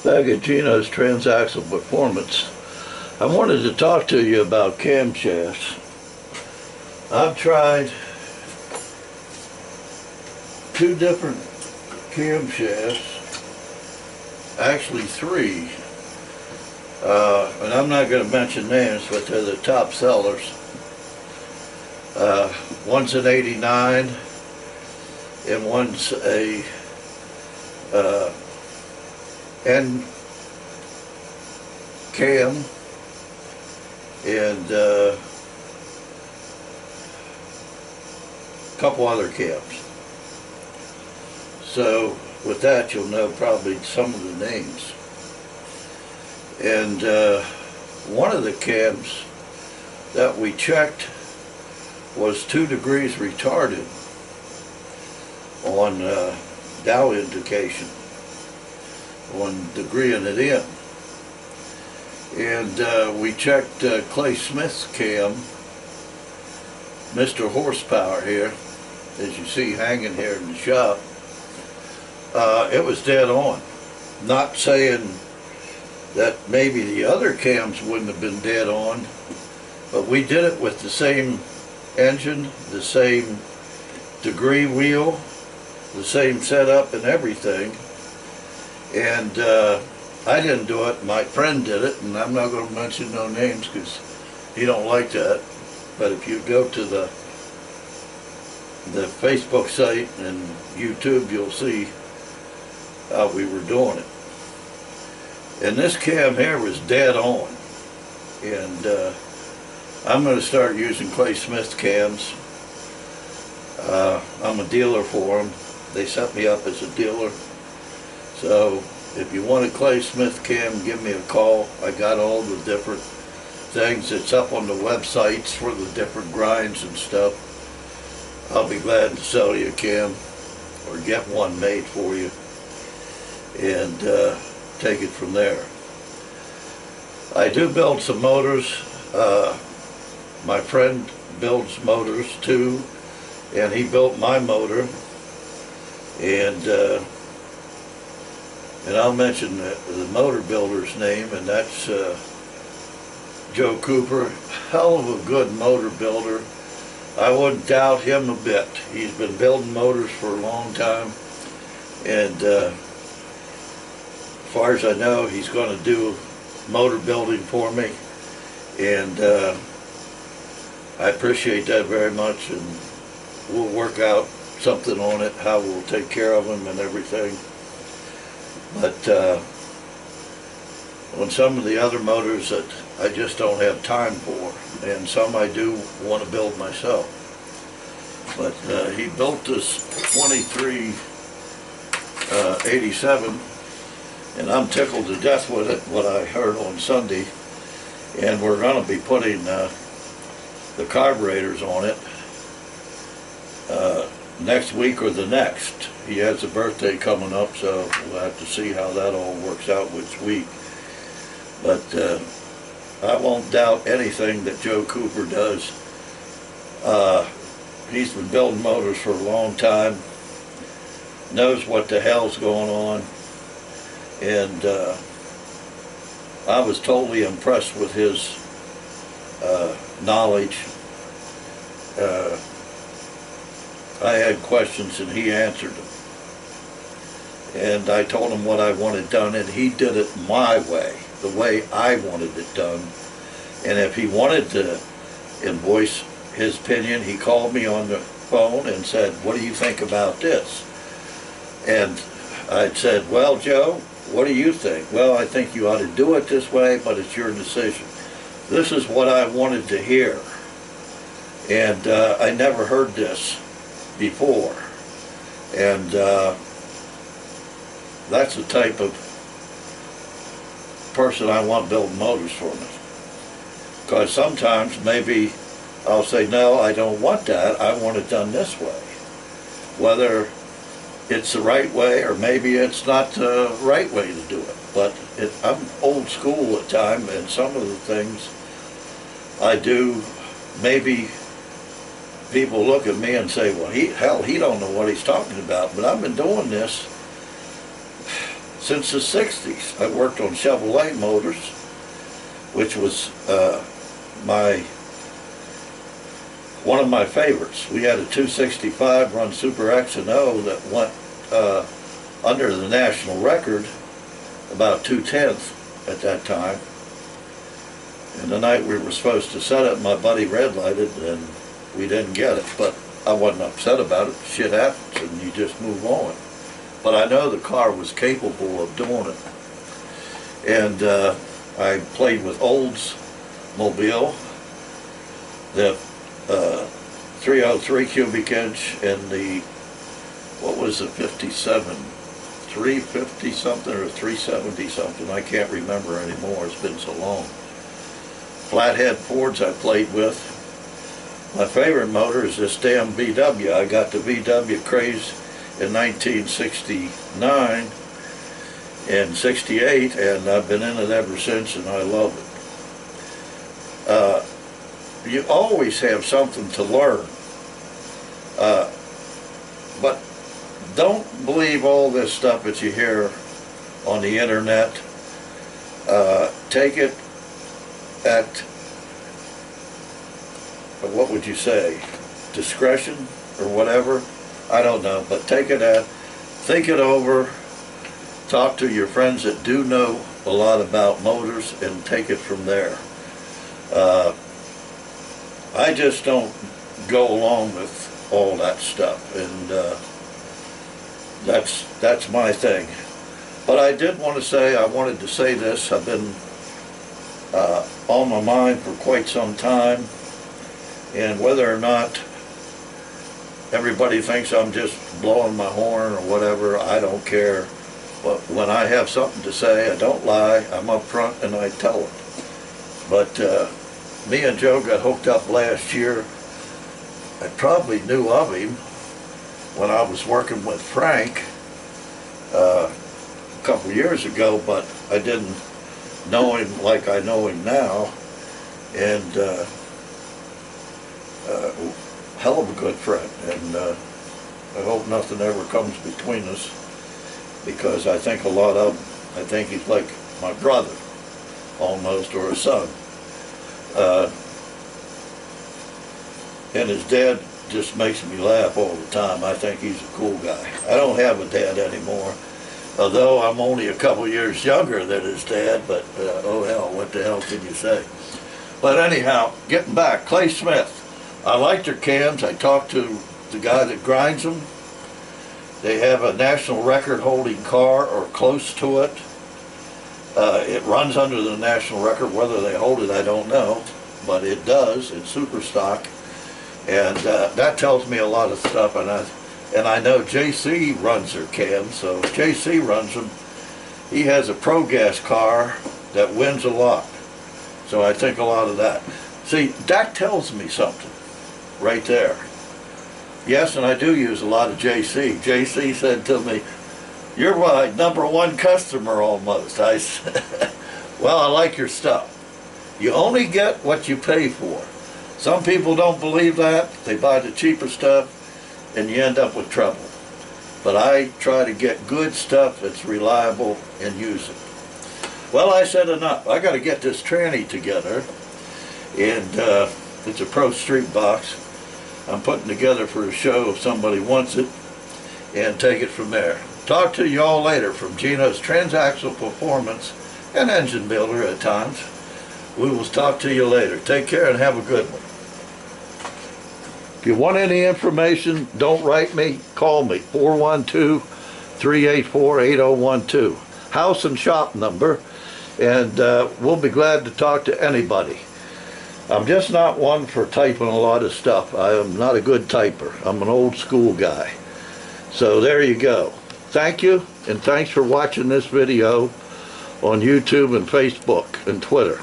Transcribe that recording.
Back at Geno's Transaxle Performance, I wanted to talk to you about camshafts. I've tried 2 different camshafts, actually 3, and I'm not going to mention names, but they're the top sellers. One's an 89 and one's a N cam and a couple other cams. So with that you'll know probably some of the names. And one of the cams that we checked was 2 degrees retarded on Dow indication, on degreeing it in. And we checked Clay Smith's cam, Mr. Horsepower here, as you see hanging here in the shop. It was dead on. Not saying that maybe the other cams wouldn't have been dead on, but we did it with the same engine, the same degree wheel, the same setup and everything. And I didn't do it, my friend did it, and I'm not going to mention no names because he don't like that. But if you go to the Facebook site and YouTube, you'll see how we were doing it. And this cam here was dead on. And I'm going to start using Clay Smith cams. I'm a dealer for them. They set me up as a dealer. So if you want a Clay Smith cam, give me a call. I got all the different things. It's up on the websites for the different grinds and stuff. I'll be glad to sell you a cam or get one made for you and take it from there. I do build some motors. My friend builds motors too, and he built my motor. And I'll mention the motor builder's name, and that's Joe Cooper. Hell of a good motor builder. I wouldn't doubt him a bit. He's been building motors for a long time, and as far as I know, he's going to do motor building for me, and I appreciate that very much, and we'll work out something on it, how we'll take care of him and everything. But on some of the other motors that I just don't have time for, and some I do want to build myself. But he built this 2387, and I'm tickled to death with it, what I heard on Sunday. And we're going to be putting the carburetors on it next week or the next. He has a birthday coming up, so we'll have to see how that all works out which week. But I won't doubt anything that Joe Cooper does. He's been building motors for a long time, knows what the hell's going on, and I was totally impressed with his knowledge. I had questions and he answered them. And I told him what I wanted done, and he did it my way, the way I wanted it done. And if he wanted to voice his opinion, he called me on the phone and said, "What do you think about this?" And I said, "Well, Joe, what do you think?" "Well, I think you ought to do it this way, but it's your decision." This is what I wanted to hear. And I never heard this before. And that's the type of person I want building motors for me. Because sometimes maybe I'll say, "No, I don't want that. I want it done this way." Whether it's the right way or maybe it's not the right way to do it. But I'm old school at times, and some of the things I do, maybe people look at me and say, "Well, he don't know what he's talking about." But I've been doing this since the 60s. I worked on Chevrolet motors, which was one of my favorites. We had a 265 run Super X and O that went under the national record, about 2/10 at that time. And the night we were supposed to set it, my buddy red lighted and we didn't get it. But I wasn't upset about it. Shit happens and you just move on. But I know the car was capable of doing it. And I played with Oldsmobile, the 303 cubic inch, and the, what was the 57, 350 something or 370 something, I can't remember anymore, it's been so long. Flathead Fords I played with. My favorite motor is this damn VW. I got the VW craze in 1969 and 68, and I've been in it ever since, and I love it. You always have something to learn, but don't believe all this stuff that you hear on the internet. Take it at, what would you say, discretion or whatever, I don't know, but take it at, think it over, talk to your friends that do know a lot about motors and take it from there. I just don't go along with all that stuff, and that's my thing. But I did want to say, I wanted to say this, I've been on my mind for quite some time, and whether or not everybody thinks I'm just blowing my horn or whatever, I don't care. But when I have something to say, I don't lie, I'm up front and I tell it. But me and Joe got hooked up last year. I probably knew of him when I was working with Frank a couple years ago, but I didn't know him like I know him now. And hell of a good friend, and I hope nothing ever comes between us, because I think a lot of him, I think he's like my brother almost, or a son. And his dad just makes me laugh all the time. I think he's a cool guy. I don't have a dad anymore, although I'm only a couple years younger than his dad, but oh hell, what the hell can you say? But anyhow, getting back, Clay Smith. I like their cans. I talked to the guy that grinds them. They have a national record holding car or close to it. It runs under the national record. Whether they hold it, I don't know, but it does. It's super stock, and that tells me a lot of stuff. And I know JC runs their cans, so if JC runs them, he has a Pro Gas car that wins a lot. So I think a lot of that. See, that tells me something right there. Yes, and I do use a lot of JC. JC said to me, "You're my #1 customer almost." I said, "Well, I like your stuff. You only get what you pay for." Some people don't believe that. They buy the cheaper stuff and you end up with trouble. But I try to get good stuff that's reliable and use it. Well, I said enough. I got to get this tranny together, and it's a Pro Street box. I'm putting together for a show if somebody wants it, and take it from there. Talk to you all later from Geno's Transaxle Performance and Engine Builder at times. We will talk to you later. Take care and have a good one. If you want any information, don't write me, call me, 412-384-8012. House and shop number, and we'll be glad to talk to anybody. I'm just not one for typing a lot of stuff. I am not a good typer. I'm an old school guy. So there you go. Thank you, and thanks for watching this video on YouTube and Facebook and Twitter.